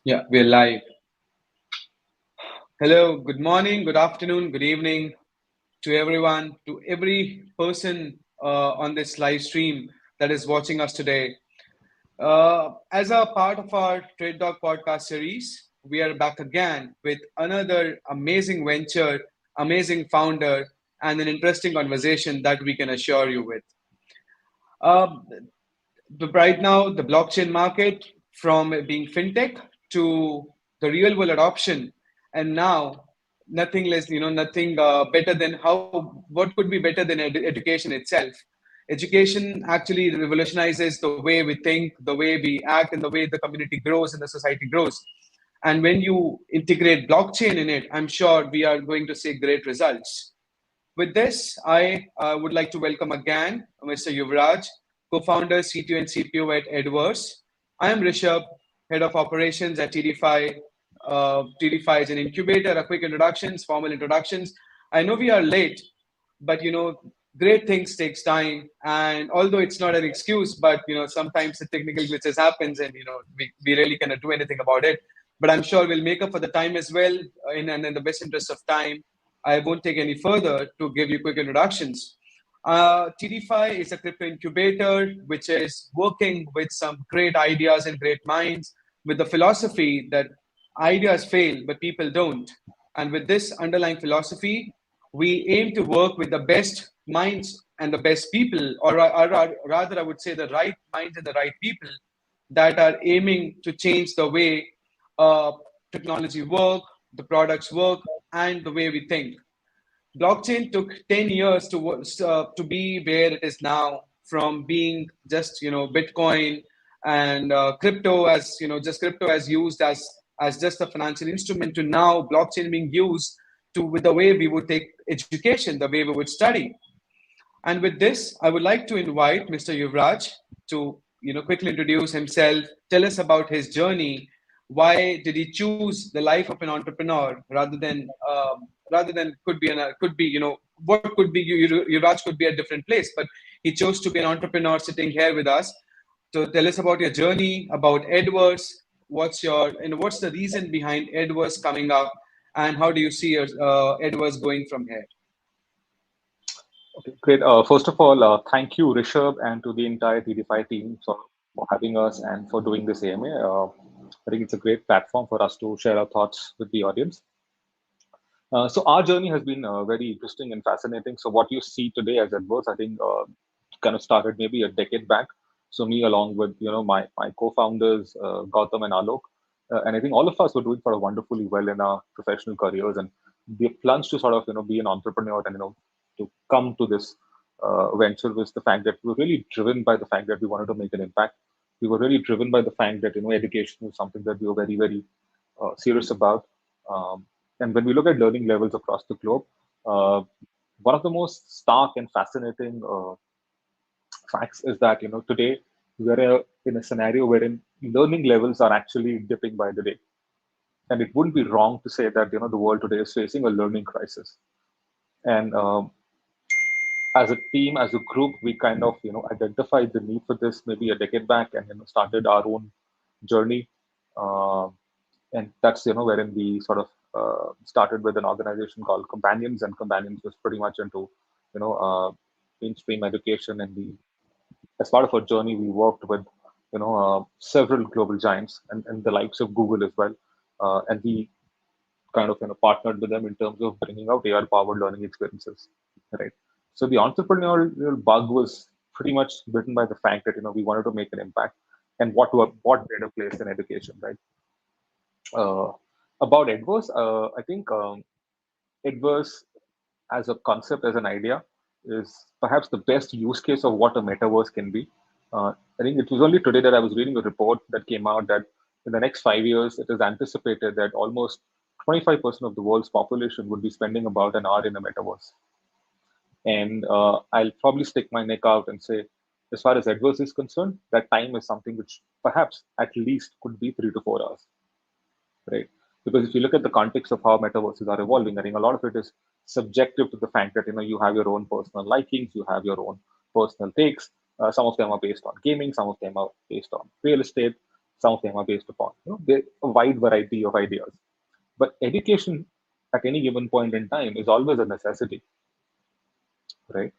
Yeah, we're live. Hello, good morning, good afternoon, good evening to everyone, to every person on this live stream that is watching us today. As a part of our TradeDog podcast series, we are back again with another amazing venture, amazing founder, and an interesting conversation that we can assure you with. Uh, right now, the blockchain market, from being fintech to the real world adoption, and now nothing less, nothing better than what could be better than education itself. Education actually revolutionizes the way we think, the way we act, and the way the community grows and the society grows. And when you integrate blockchain in it, I'm sure we are going to see great results. With this, I would like to welcome again Mr. Yuvraj, co-founder, CTO, and CPO at Edverse. I am Rishabh, head of operations at TD5. TD5 is an incubator. A quick introductions, formal introductions. I know we are late, but great things takes time. And although it's not an excuse, but sometimes the technical glitches happens, and we really cannot do anything about it. But I'm sure we'll make up for the time as well, in the best interest of time. I won't take any further to give you quick introductions. TD5 is a crypto incubator which is working with some great ideas and great minds with the philosophy that ideas fail, but people don't. And with this underlying philosophy, we aim to work with the best minds and the best people, or rather, I would say the right minds and the right people that are aiming to change the way uh, technology work, the products work, and the way we think. Blockchain took 10 years to be where it is now, from being just Bitcoin and crypto, as just crypto as used as just a financial instrument, to now blockchain being used to with the way we would take education, the way we would study. And with this, I would like to invite Mr. Yuvraj to quickly introduce himself, tell us about his journey. Why did he choose the life of an entrepreneur rather than could be what could be Yuvraj could be a different place, but he chose to be an entrepreneur sitting here with us. So tell us about your journey, about Edverse. What's the reason behind Edverse coming up, and how do you see your Edverse going from here? Okay, great. First of all, thank you, Rishabh, and to the entire TD5 team for having us and for doing this AMA. I think it's a great platform for us to share our thoughts with the audience. So our journey has been very interesting and fascinating. So what you see today as Edverse, I think, kind of started maybe a decade back. So me, along with my co-founders Gautam and Alok, and I think all of us were doing sort of wonderfully well in our professional careers, and the plunge to sort of be an entrepreneur and to come to this venture was the fact that we were really driven by the fact that we wanted to make an impact. We were really driven by the fact that education was something that we were very very serious about. And when we look at learning levels across the globe, uh, one of the most stark and fascinating facts is that today we're in a scenario wherein learning levels are actually dipping by the day, and it wouldn't be wrong to say that the world today is facing a learning crisis. And as a team, as a group, we kind of identified the need for this maybe a decade back, and started our own journey. Uh, and that's wherein we sort of started with an organization called Companions, and Companions was pretty much into mainstream education. And we, as part of our journey, we worked with several global giants and the likes of Google as well, and we kind of partnered with them in terms of bringing out AI powered learning experiences, right? So the entrepreneurial bug was pretty much written by the fact that we wanted to make an impact, and what better place in education, right? uh, about Edverse, I think Edverse as a concept, as an idea, is perhaps the best use case of what a metaverse can be. I think it was only today that I was reading a report that came out that in the next 5 years, it is anticipated that almost 25% of the world's population would be spending about an hour in a metaverse. And I'll probably stick my neck out and say, as far as Edverse is concerned, that time is something which perhaps at least could be 3 to 4 hours, right? Because if you look at the context of how metaverses are evolving, I think a lot of it is subjective to the fact that you have your own personal likings, you have your own personal takes. Some of them are based on gaming, some of them are based on real estate, Some of them are based upon a wide variety of ideas. But education at any given point in time is always a necessity, right?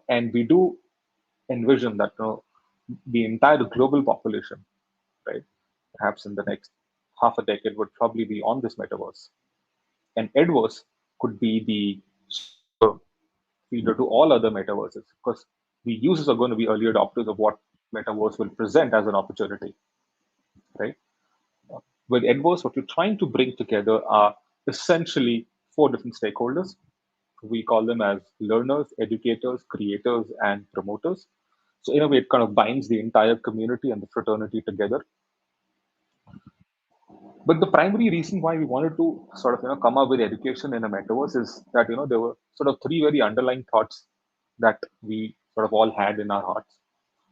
And we do envision that the entire global population, right, perhaps in the next half a decade would probably be on this metaverse. And Edverse could be the super feeder to all other metaverses because the users are going to be early adopters of what metaverse will present as an opportunity, right? With Edverse, what you're trying to bring together are essentially four different stakeholders. We call them as learners, educators, creators, and promoters. So in a way, it kind of binds the entire community and the fraternity together. But the primary reason why we wanted to sort of come up with education in a metaverse is that there were sort of three very underlying thoughts that we sort of all had in our hearts.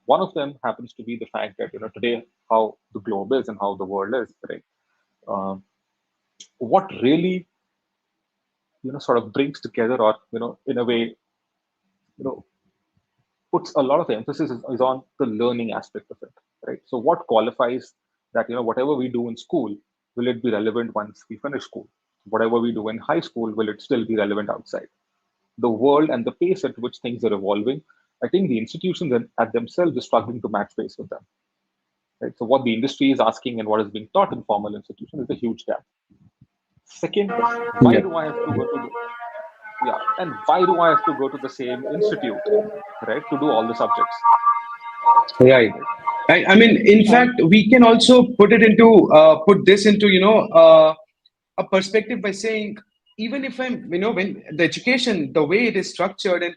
One of them happens to be the fact that today how the globe is and how the world is, right? Um, what really sort of brings together, or in a way you know puts a lot of emphasis is on the learning aspect of it, right? So what qualifies that whatever we do in school, will it be relevant once we finish school? Whatever we do in high school, will it still be relevant outside? The world and the pace at which things are evolving, I think the institutions at themselves are struggling to match pace with them, right? So what the industry is asking and what is being taught in formal institutions is a huge gap. Second, why Yeah. do I have to go to the yeah, and why do I have to go to the same institute, right, to do all the subjects, Right. right? I mean, in And fact, we can also put this into a perspective by saying, even if when the education, the way it is structured, and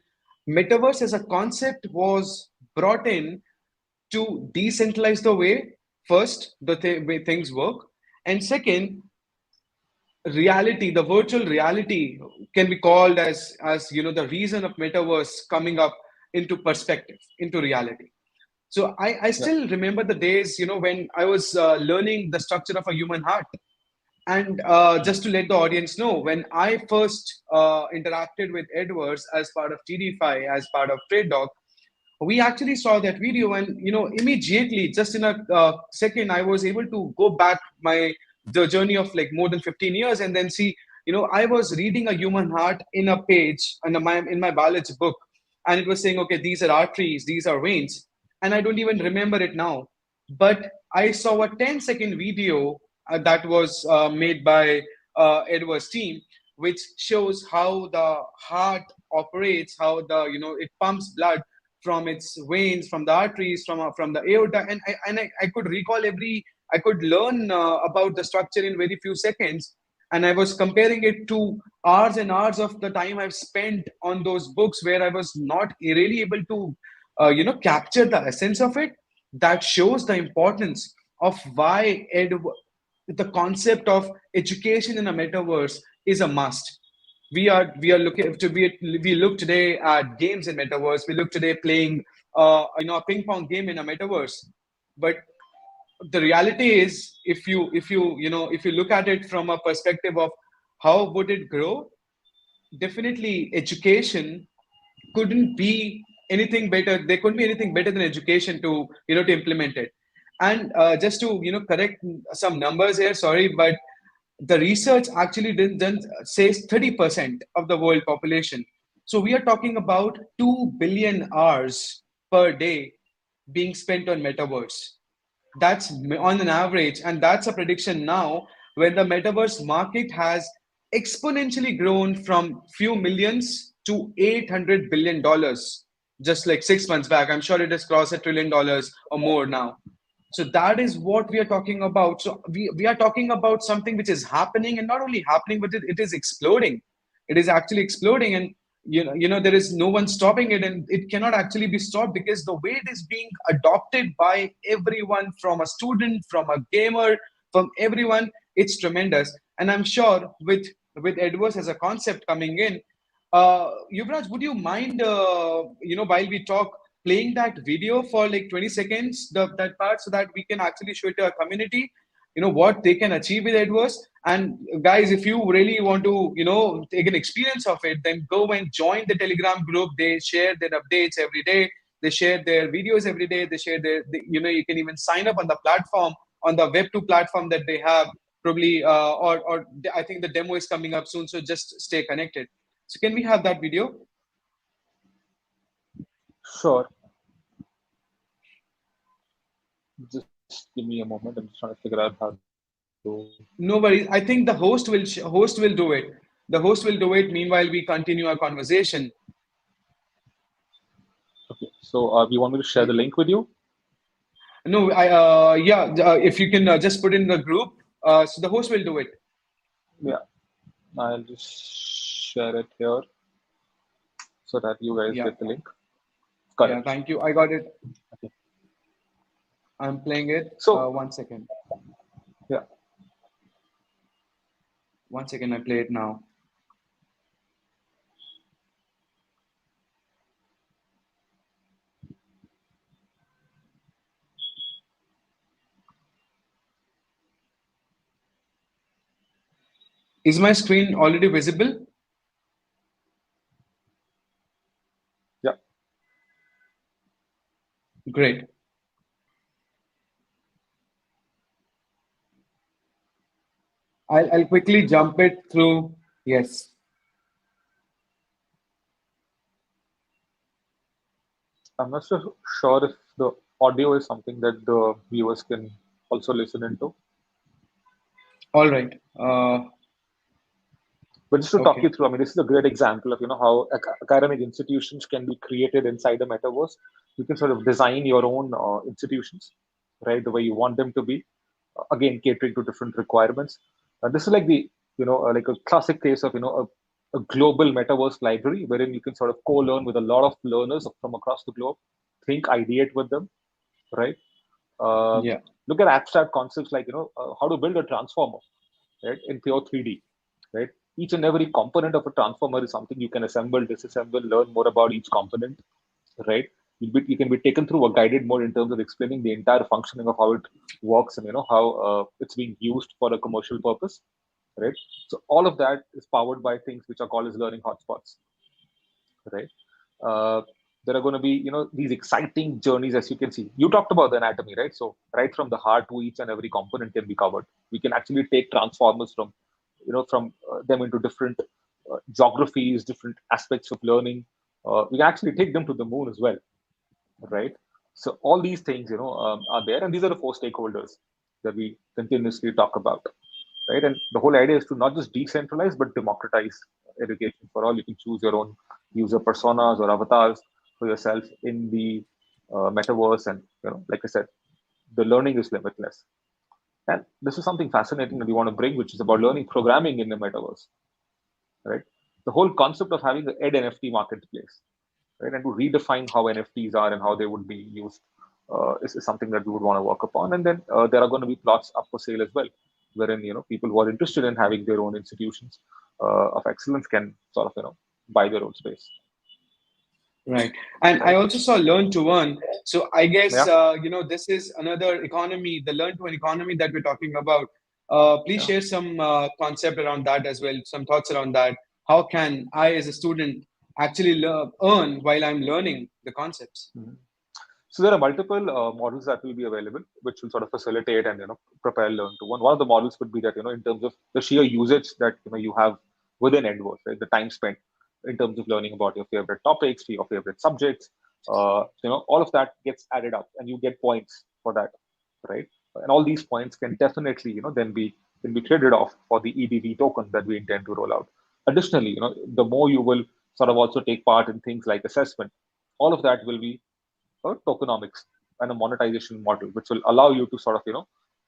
metaverse as a concept was brought in to decentralize the way, first, way things work, and second, reality, the virtual reality can be called as the reason of metaverse coming up into perspective, into reality. So I yeah, still remember the days, when I was learning the structure of a human heart. And just to let the audience know, when I first interacted with Edverse as part of TD5, as part of TradeDog, we actually saw that video, and immediately, just in a second, I was able to go back the journey of like more than 15 years, and then see, I was reading a human heart in a page in my biology book, and it was saying, okay, these are arteries, these are veins, and I don't even remember it now. But I saw a 10-second video that was made by Edward's team, which shows how the heart operates, how it pumps blood from its veins, from the arteries, from the aorta, and I could recall I could learn about the structure in very few seconds, and I was comparing it to hours and hours of the time I've spent on those books where I was not really able to, capture the essence of it. That shows the importance of why the concept of education in a metaverse is a must. We are looking to we look today at games in metaverse. We look today playing a ping pong game in a metaverse. But the reality is, if you look at it from a perspective of how would it grow, definitely education couldn't be anything better. There couldn't be anything better than education to implement it. And just to correct some numbers here, sorry, but the research actually didn't says 30% of the world population. So we are talking about 2 billion hours per day being spent on metaverse. That's on an average, and that's a prediction now, when the metaverse market has exponentially grown from few millions to $800 billion just like 6 months back. I'm sure it has crossed $1 trillion or more now. So that is what we are talking about. So we are talking about something which is happening, and not only happening, but it is exploding. It is actually exploding, and there is no one stopping it, and it cannot actually be stopped, because the way it is being adopted by everyone, from a student, from a gamer, from everyone, it's tremendous. And I'm sure with Edverse as a concept coming in, Yuvraj, would you mind, while we talk, playing that video for like 20 seconds, that part, so that we can actually show it to our community, what they can achieve with Edverse. And guys, if you really want to, take an experience of it, then go and join the Telegram group. They share their updates every day. They share their videos every day. They share you can even sign up on the platform on the Web2 platform that they have, probably, or I think the demo is coming up soon. So just stay connected. So can we have that video? Sure. Just give me a moment. I'm just trying to figure out how to. No worries. I think the host will do it. The host will do it. Meanwhile, we continue our conversation. Okay. So you want me to share the link with you? No, yeah. If you can just put in the group, so the host will do it. Yeah. I'll just share it here so that you guys Yeah. get the link. Yeah. Correct. Thank you. I got it. Okay. I'm playing it. So 1 second. yeah. 1 second. I play it now. Is my screen already visible? Yeah. Great. I'll quickly jump it through. Yes. I'm not sure if the audio is something that the viewers can also listen into. All right. But just to talk Okay. you through, I mean, this is a great example of how academic institutions can be created inside the metaverse. You can sort of design your own institutions, right, the way you want them to be. Again, catering to different requirements. This is like the like a classic case of a global metaverse library wherein you can sort of co-learn with a lot of learners from across the globe, think, ideate with them, right? Uh, Yeah. Look at abstract concepts like how to build a transformer, right, in pure 3D, right? Each and every component of a transformer is something you can assemble, disassemble, learn more about each component, right? You can be taken through a guided mode in terms of explaining the entire functioning of how it works and how it's being used for a commercial purpose, right? So all of that is powered by things which are called as learning hotspots, right? Uh, there are going to be these exciting journeys, as you can see. You talked about the anatomy, right? So right from the heart to each and every component can be covered. We can actually take transformers from from them into different geographies, different aspects of learning. We can actually take them to the moon as well, right? So all these things are there, and these are the four stakeholders that we continuously talk about, right? And the whole idea is to not just decentralize but democratize education for all. You can choose your own user personas or avatars for yourself in the metaverse, and like I said, the learning is limitless. And this is something fascinating that we want to bring, which is about learning programming in the metaverse, right? The whole concept of having the ed NFT marketplace, right, and to redefine how NFTs are and how they would be used is something that we would want to work upon. And then there are going to be plots up for sale as well, wherein people who are interested in having their own institutions of excellence can sort of buy their own space. Right. And I Right. also saw learn to earn. So I guess, Yeah. this is another economy, the learn to earn economy that we're talking about. Please Yeah. share some concept around that as well, some thoughts around that. How can I, as a student, actually earn while I'm learning the concepts? Mhm. So there are multiple models that will be available, which will sort of facilitate and propel learn to one. One of the models would be that in terms of the sheer usage that you have within Edverse, right? The time spent in terms of learning about your favorite topics, your favorite subjects, all of that gets added up, and you get points for that, right? And all these points can definitely then be traded off for the EDV token that we intend to roll out. Additionally, the more you will sort of also take part in things like assessment, all of that will be tokenomics and a monetization model, which will allow you to sort of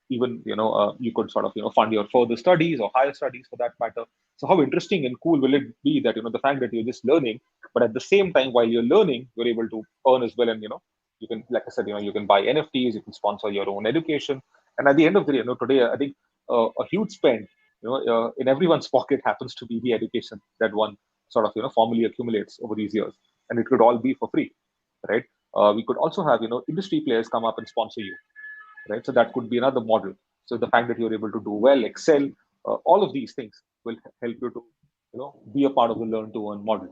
even you could sort of fund your further studies or higher studies for that matter. So how interesting and cool will it be that the fact that you're just learning, but at the same time while you're learning, you're able to earn as well, and you can, like I said, you can buy NFTs, you can sponsor your own education, and at the end of the day, today I think a huge spend in everyone's pocket happens to be the education that one sort of formally accumulates over these years, and it could all be for free, right? We could also have industry players come up and sponsor you, right? So that could be another model. So the fact that you're able to do well, excel, all of these things will help you to be a part of the learn to earn model,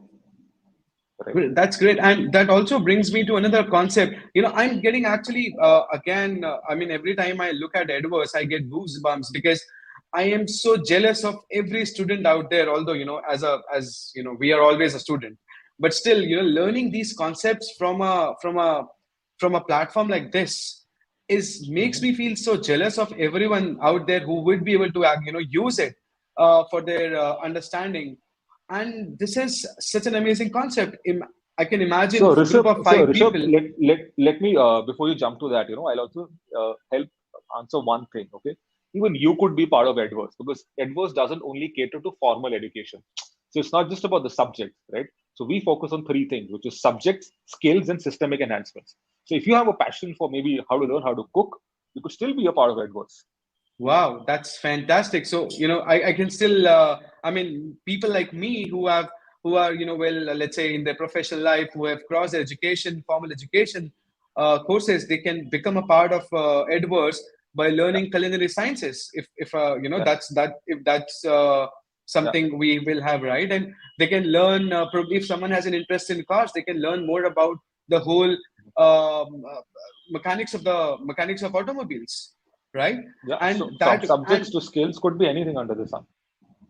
right? Well, that's great. And that also brings me to another concept. I'm getting actually, again, I mean, every time I look at Edverse, I get goosebumps because I am so jealous of every student out there. Although, we are always a student, but still, learning these concepts from a platform like this is makes Mhm. me feel so jealous of everyone out there who would be able to, use it for their understanding. And this is such an amazing concept. I can imagine So a group Rishabh, of five people. let me before you jump to that, I'll also help answer one thing. Okay, even you could be part of Edverse because Edverse doesn't only cater to formal education. So it's not just about the subjects, right? So we focus on three things, which is subjects, skills, and systemic enhancements. So if you have a passion for maybe how to learn how to cook, you could still be a part of Edverse. Wow, that's fantastic. So, I can still, I mean, people like me who are, well, let's say in their professional life, who have crossed education, formal education courses, they can become a part of Edverse by Yeah, learning culinary sciences. If yeah, if that's yeah. something we will have, right? And they can learn, probably if someone has an interest in cars, they can learn more about the whole mechanics of automobiles, right? Yeah. So And from that subjects and to skills could be anything under the sun.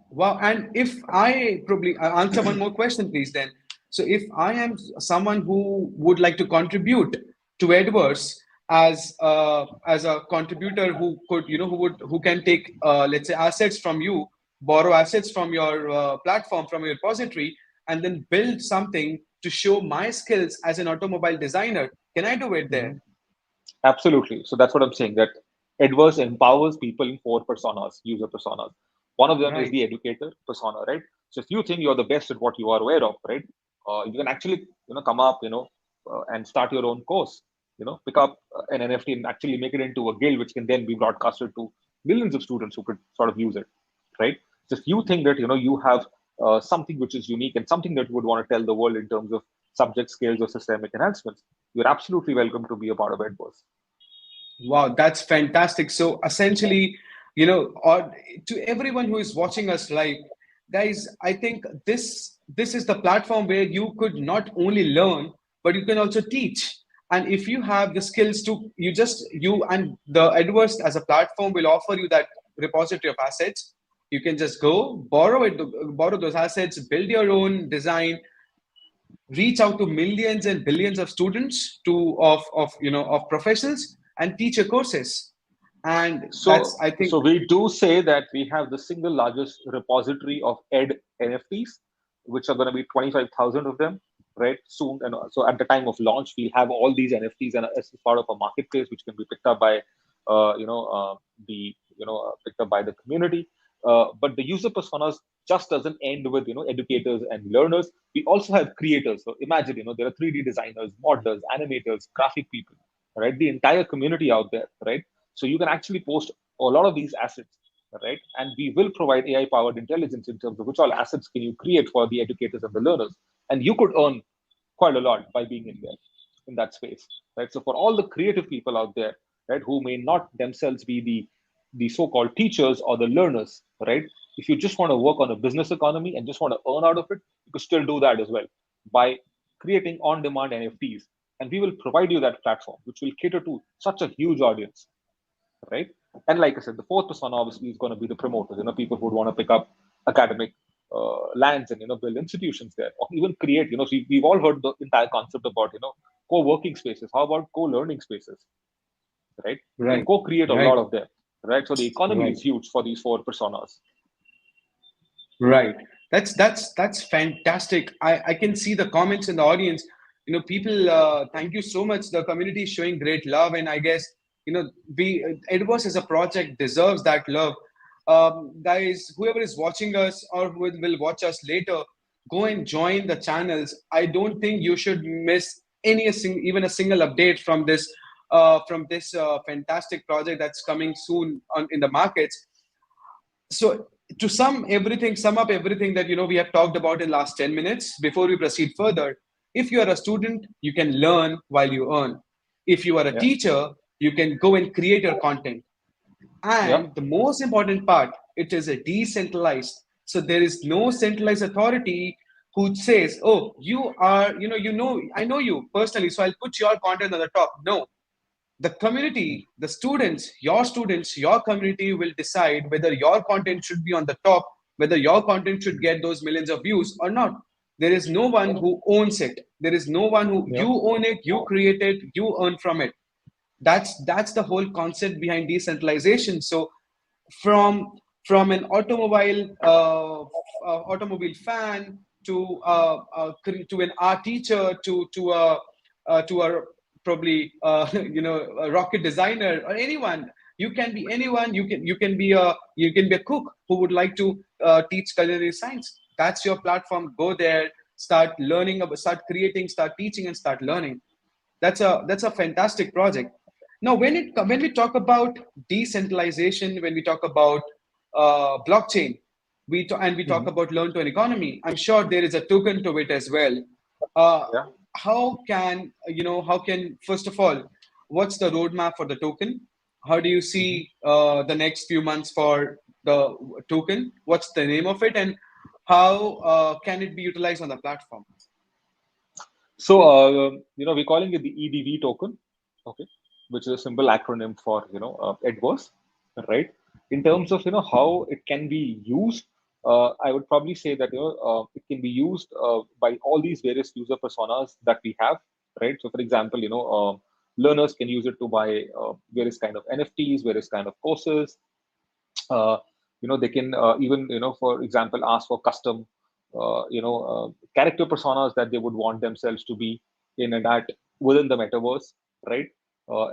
wow. And if I probably answer one more question, please, then. So if I am someone who would like to contribute to Edverse as a contributor who could, who can take, let's say, assets from you, borrow assets from your platform, from your repository, and then build something to show my skills as an automobile designer, can I do it there? Mhm. Absolutely. So that's what I'm saying, that Edverse empowers people in four personas, user personas. One of them is Right. the educator persona, right? So if you think you're the best at what you are aware of, right, you can actually, come up, and start your own course, pick up an NFT and actually make it into a guild, which can then be broadcasted to millions of students who could sort of use it, right? So if you think that, you have something which is unique and something that you would want to tell the world in terms of subject skills or systemic enhancements, you're absolutely welcome to be a part of Edverse. Wow, that's fantastic. So essentially, or to everyone who is watching us live, guys, I think this is the platform where you could not only learn, but you can also teach. And if you have the skills to, you and the Adverse as a platform will offer you that repository of assets. You can just go borrow those assets, build your own design, reach out to millions and billions of students of professionals and teach your courses. And that's, So, I think. so we do say that we have the single largest repository of Ed NFTs, which are going to be 25,000 of them, right? Soon. And so at the time of launch, we'll have all these NFTs and as part of a marketplace, which can be picked up by, picked up by the community. But the user personas just doesn't end with, educators and learners. We also have creators. So imagine, there are 3D designers, modelers, animators, graphic people, right? The entire community out there, right? So you can actually post a lot of these assets, right? And we will provide AI-powered intelligence in terms of which all assets can you create for the educators and the learners. And you could earn quite a lot by being in there, in that space, right? So for all the creative people out there, right, who may not themselves be the so-called teachers or the learners, right? If you just want to work on a business economy and just want to earn out of it, you could still do that as well by creating on-demand NFTs. And we will provide you that platform, which will cater to such a huge audience, right? And like I said, the fourth persona obviously is going to be the promoters, people who would want to pick up academic lands and build institutions there, or even create. So we've all heard the entire concept about co-working spaces. How about co-learning spaces, right? You can Right, co-create a right, lot of them, right? So the economy right, is huge for these four personas. right. That's fantastic. I can see the comments in the audience. People, thank you so much. The community is showing great love, and I guess we Edverse as a project deserves that love. Guys, whoever is watching us or who will watch us later, go and join the channels. I don't think you should miss even a single update from this fantastic project that's coming soon in the markets. So to sum up everything that we have talked about in last 10 minutes before we proceed further, if you are a student, you can learn while you earn. If you are a Yeah, teacher, you can go and create your content. yeah, And the most important part, it is a decentralized. So there is no centralized authority who says, "Oh, you are, I know you personally, so I'll put your content on the top." No, the community, the students, your community will decide whether your content should be on the top, whether your content should get those millions of views or not. There is no one who owns it. There is no one who, Yeah. you own it, you create it, you earn from it. That's the whole concept behind decentralization. So from an automobile fan to an art teacher to a probably a rocket designer or anyone. You can be anyone. You can be a cook who would like to teach culinary science. That's your platform. Go there, start learning about, start creating, start teaching, and start learning. That's a fantastic project. Now, when we talk about decentralization, when we talk about blockchain, we talk Mhm. about learn to an economy. I'm sure there is a token to it as well. Uh, Yeah. how can first of all, what's the roadmap for the token? How do you Mhm. see the next few months for the token? What's the name of it, and how can it be utilized on the platform? So, we're calling it the EDV token, okay, which is a simple acronym for, Edverse, right? In terms of, how it can be used, I would probably say that, it can be used by all these various user personas that we have, right? So, for example, learners can use it to buy various kind of NFTs, various kind of courses, uh, they can even for example ask for custom character personas that they would want themselves to be in and at within the metaverse, right?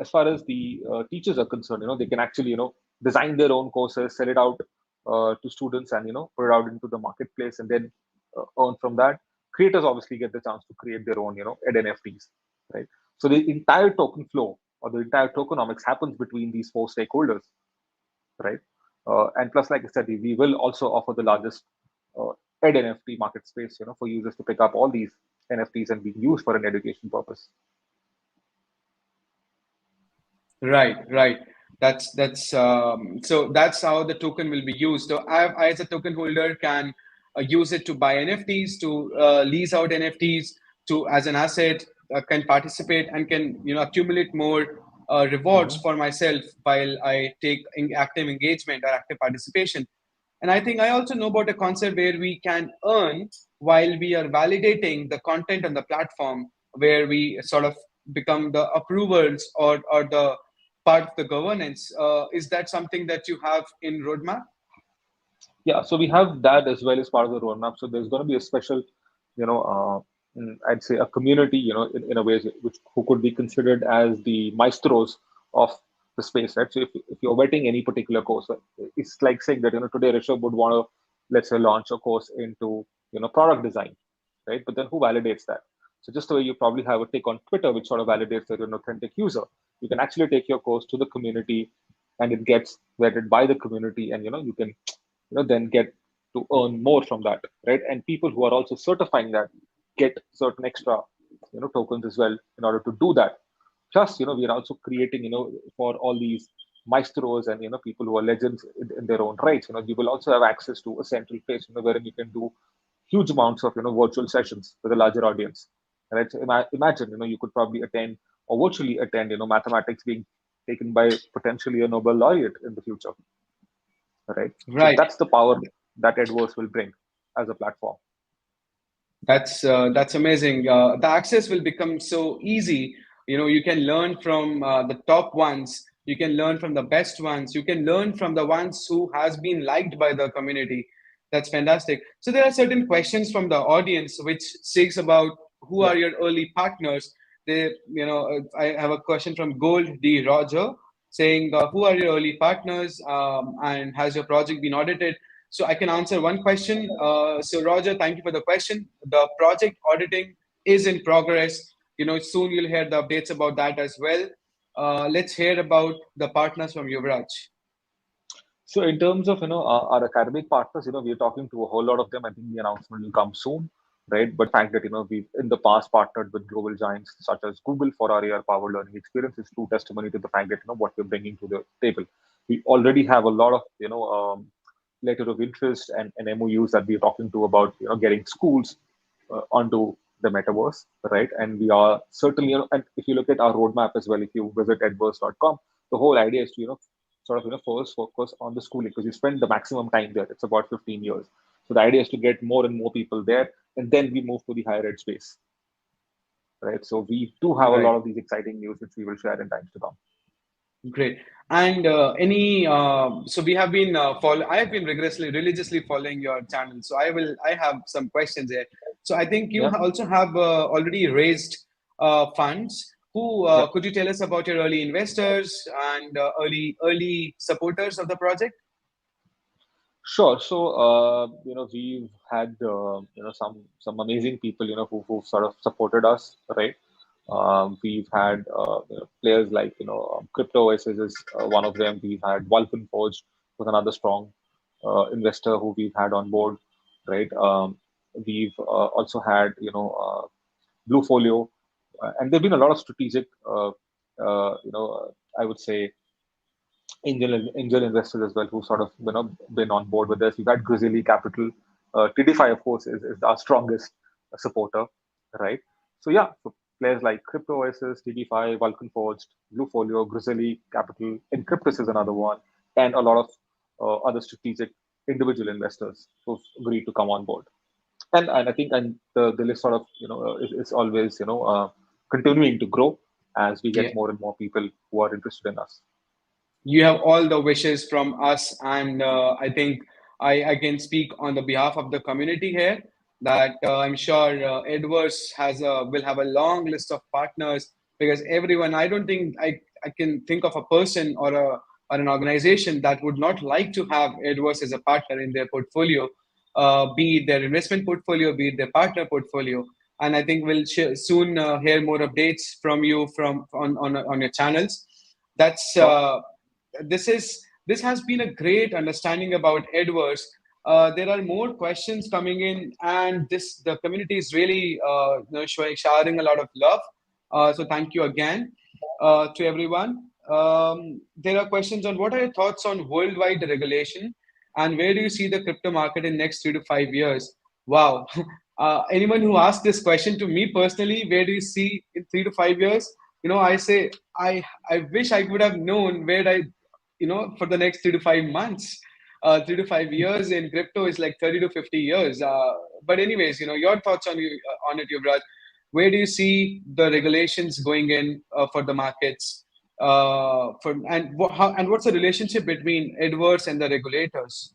As far as the teachers are concerned, they can actually design their own courses, sell it out to students, and put it out into the marketplace, and then earn from that. Creators obviously get the chance to create their own ed NFTs, right? So the entire token flow or the entire tokenomics happens between these four stakeholders, right? And plus, like I said, we will also offer the largest uh, Ed NFT market space, for users to pick up all these NFTs and be used for an education purpose. Right. So that's how the token will be used. So I as a token holder, can use it to buy NFTs, to lease out NFTs, to as an asset, can participate and can accumulate more rewards Mhm. for myself while I take active engagement or active participation. And I think I also know about a concept where we can earn while we are validating the content on the platform, where we sort of become the approvers or the part of the governance. Is that something that you have in roadmap? Yeah, so we have that as well as part of the roadmap. So there's going to be a special, I'd say a community, in a way, which who could be considered as the maestros of the space, right? So if you're vetting any particular course, it's like saying that today Rishabh would want to, let's say, launch a course into product design, right? But then who validates that? So just the way you probably have a tick on Twitter, which sort of validates that you're an authentic user, you can actually take your course to the community, and it gets vetted by the community, and you can then get to earn more from that, right? And people who are also certifying that get certain extra tokens as well in order to do that. Plus we are also creating for all these maestros and people who are legends in their own rights. You will also have access to a central place wherein you can do huge amounts of virtual sessions with a larger audience, right? So imagine you could probably attend or virtually attend mathematics being taken by potentially a Nobel laureate in the future, right? So Right. that's the power that Edverse will bring as a platform. That's amazing. The access will become so easy. You can learn from the top ones. You can learn from the best ones. You can learn from the ones who has been liked by the community. That's fantastic. So there are certain questions from the audience which seeks about who Yeah. are your early partners. I have a question from Gold D. Roger saying, who are your early partners, and has your project been audited? So I can answer one question. So Roger, thank you for the question. The project auditing is in progress. Soon you'll hear the updates about that as well. Let's hear about the partners from Yuvraj. So in terms of our academic partners, we're talking to a whole lot of them. I think the announcement will come soon, right? But the fact that we've in the past partnered with global giants such as Google for our AR-powered learning experience is true testimony to the fact that what we're bringing to the table. We already have a lot of letter of interest and MOUs that we're talking to about getting schools onto the metaverse, right? And we are certainly, and if you look at our roadmap as well, if you visit edverse.com, the whole idea is to, sort of, first focus on the schooling because you spend the maximum time there. It's about 15 years. So the idea is to get more and more people there, and then we move to the higher ed space, right? So we do have a Right. lot of these exciting news which we will share in times to come. Great. And so we have been I have been religiously following your channel. So I have some questions here. So I think you Yeah, also have already raised funds. Who yeah. could you tell us about your early investors and early supporters of the project? Sure. So, we've had some amazing people who sort of supported us, right? We've had players like Crypto Oasis is one of them. We've had Vulcan Forge was another strong investor who we've had on board, right? We've also had Blue Folio, and there've been a lot of strategic, I would say angel investors as well who sort of been on board with us. We've had Grizzly Capital, TD5 of course is our strongest supporter, right? So yeah, so players like Crypto Oasis, TD5, Vulcan Forged, Blue Folio, Grizzly Capital, Encryptus is another one, and a lot of other strategic individual investors who've agreed to come on board. And I think the list sort of is always continuing to grow as we Yeah. get more and more people who are interested in us. You have all the wishes from us, and I think I can speak on the behalf of the community here that I'm sure Edverse will have a long list of partners because everyone. I don't think I can think of a person or an organization that would not like to have Edverse as a partner in their portfolio, be it their investment portfolio, be it their partner portfolio. And I think we'll soon hear more updates from you on your channels. That's Sure. this has been a great understanding about Edverse. There are more questions coming in, and the community is really showering a lot of love. So thank you again to everyone. There are questions on what are your thoughts on worldwide regulation, and where do you see the crypto market in next 3 to 5 years? Wow. Anyone who asked this question to me personally, where do you see in 3 to 5 years? I say I wish I would have known where I for the next 3 to 5 months. 3 to 5 years in crypto is like 30 to 50 years. But anyways, your thoughts on it, Yuvraj. Where do you see the regulations going in for the markets? And what's the relationship between Edverse and the regulators?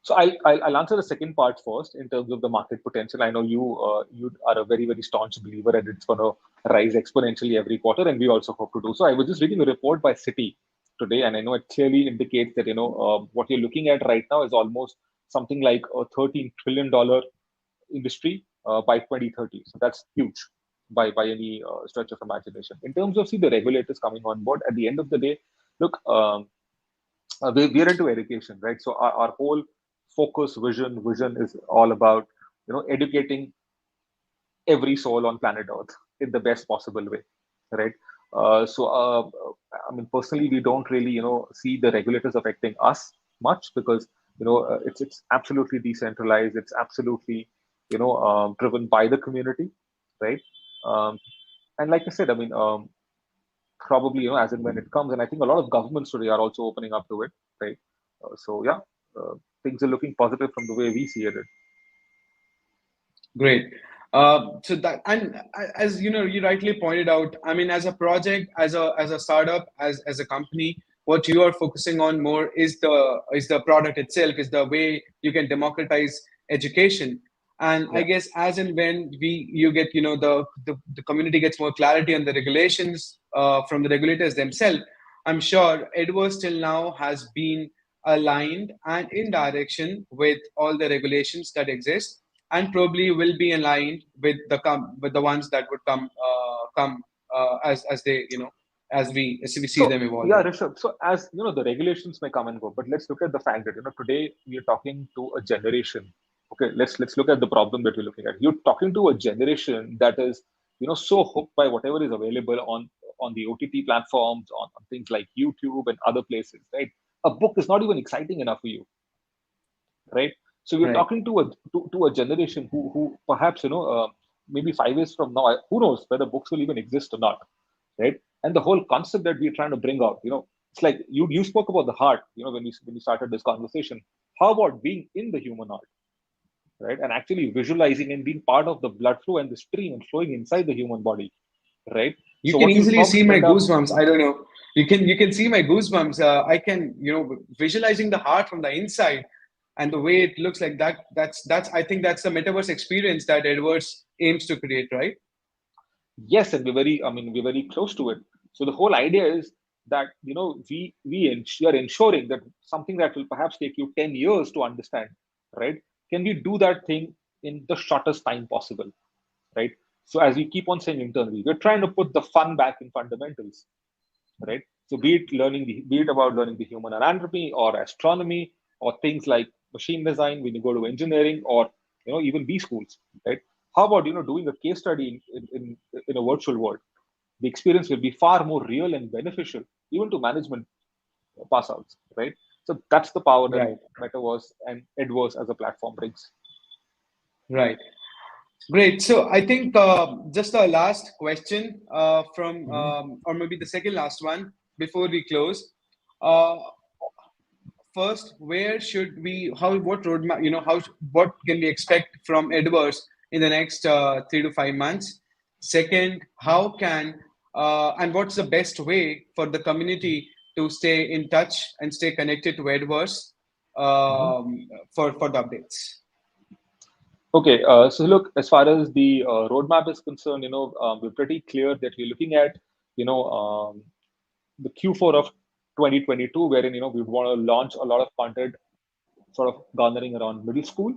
So I'll answer the second part first in terms of the market potential. I know you are a very very staunch believer and it's going to rise exponentially every quarter, and we also hope to do so. I was just reading a report by Citi today, and I know it clearly indicates that what you're looking at right now is almost something like a $13 trillion industry by 2030. So that's huge by any stretch of imagination. In terms of the regulators coming on board, at the end of the day, look. We're into education, right? So our whole focus, vision is all about educating every soul on planet Earth in the best possible way, right? I mean, personally, we don't really see the regulators affecting us much because it's absolutely decentralized. It's absolutely driven by the community, right? Um, and like I said, I mean, probably as and when it comes, and I think a lot of governments today are also opening up to it, right? So yeah, things are looking positive from the way we see it. Great. So that, and as you rightly pointed out, I mean, as a project, as a startup, as a company, what you are focusing on more is the product itself, is the way you can democratize education. And I Yeah. guess as and when you get the community gets more clarity on the regulations from the regulators themselves, I'm sure Edwards till now has been aligned and in direction with all the regulations that exist, and probably will be aligned with the ones that would come as they as we see So them yeah, evolving. Rishabh. So as the regulations may come and go, but let's look at the fact that today we are talking to a generation. Okay, let's look at the problem that we're looking at. You're talking to a generation that is so hooked by whatever is available on the OTT platforms, on things like YouTube and other places, right? A book is not even exciting enough for you, right? So we're Right. talking to a generation who perhaps maybe 5 years from now, who knows whether books will even exist or not, right? And the whole concept that we're trying to bring out, it's like you spoke about the heart, when you started this conversation. How about being in the human heart, right? And actually visualizing and being part of the blood flow and the stream and flowing inside the human body, right? You So can what you easily see probably my end up, goosebumps. I don't know. You can see my goosebumps. I can, visualizing the heart from the inside and the way it looks like that. That's I think that's the metaverse experience that Edverse aims to create, right? yes, and we're very close to it. So the whole idea is that we are ensuring that something that will perhaps take you 10 years to understand, right? Can we do that thing in the shortest time possible, right? So as we keep on saying internally, we're trying to put the fun back in fundamentals, right? So be it about learning the human anatomy or astronomy or things like machine design when you go to engineering, or even B schools, right? How about doing a case study in a virtual world? The experience will be far more real and beneficial even to management pass outs, right? So that's the power that Right. metaverse and Edverse as a platform brings. Right. Great. So I think just a last question from, Mhm. or maybe the second last one before we close. Uh, First, where should we, what roadmap, what can we expect from Edverse in the next 3 to 5 months? Second, how can, and what's the best way for the community to stay in touch and stay connected to Edverse Mhm. for the updates? Okay, so look, as far as the roadmap is concerned, we're pretty clear that we're looking at, the Q4 of 2022, wherein we want to launch a lot of content, sort of garnering around middle school,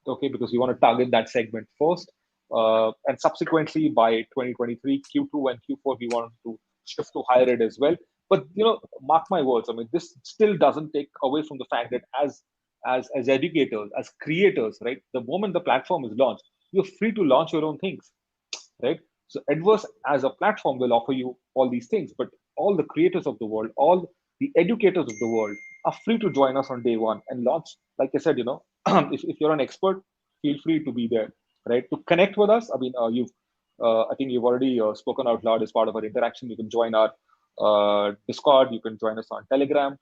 okay, because we want to target that segment first, and subsequently by 2023 Q2 and Q4 we want to shift to higher ed as well. But mark my words, I mean, this still doesn't take away from the fact that as educators, as creators, right, the moment the platform is launched, you're free to launch your own things, right? So Edverse as a platform will offer you all these things, but all the creators of the world, all the educators of the world are free to join us on day one and launch. Like I said, if you're an expert, feel free to be there, right? To connect with us, I think you've already spoken out loud as part of our interaction. You can join our Discord, you can join us on Telegram,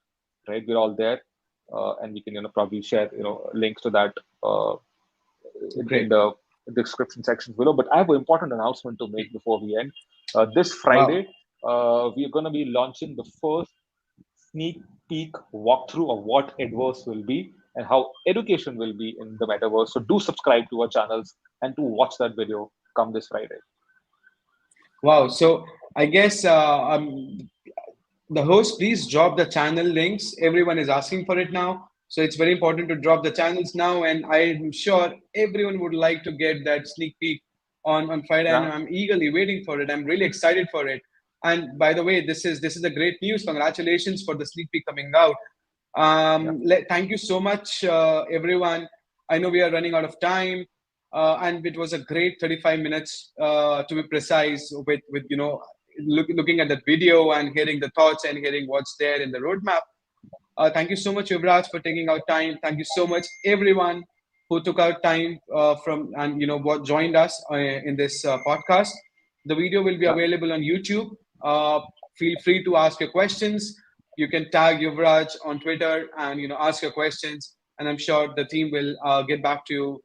right? We're all there, and we can probably share links to that in Great. the description section below. But I have an important announcement to make before we end. This Wow. Friday, we are going to be launching the first sneak peek walkthrough of what Edverse will be and how education will be in the metaverse. So do subscribe to our channels and to watch that video come this Friday. Wow. So I guess the host, please drop the channel links. Everyone is asking for it now. So it's very important to drop the channels now. And I'm sure everyone would like to get that sneak peek on Friday. And Yeah, I'm eagerly waiting for it. I'm really excited for it. And by the way, this is a great news. Congratulations for the sneak peek coming out. yeah. Thank you so much, everyone. I know we are running out of time, and it was a great 35 minutes to be precise. With looking at that video and hearing the thoughts and hearing what's there in the roadmap. Thank you so much, Yuvraj, for taking out time. Thank you so much, everyone who took out time from and what joined us in this podcast. The video will be Yeah. available on YouTube. Feel free to ask your questions. You can tag Yuvraj on Twitter and ask your questions, and I'm sure the team will get back to you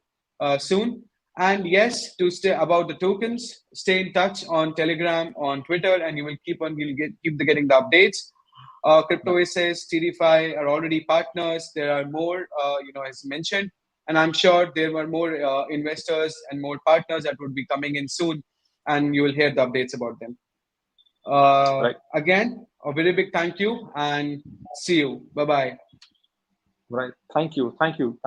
soon. And yes, to stay about the tokens, stay in touch on Telegram, on Twitter, and you'll keep getting the updates. Yeah. Crypto Aces, TDFi are already partners. There are more, as mentioned, and I'm sure there were more investors and more partners that would be coming in soon, and you will hear the updates about them. Right. Again, a very big thank you, and see you. Bye bye. Right. Thank you. Thank you.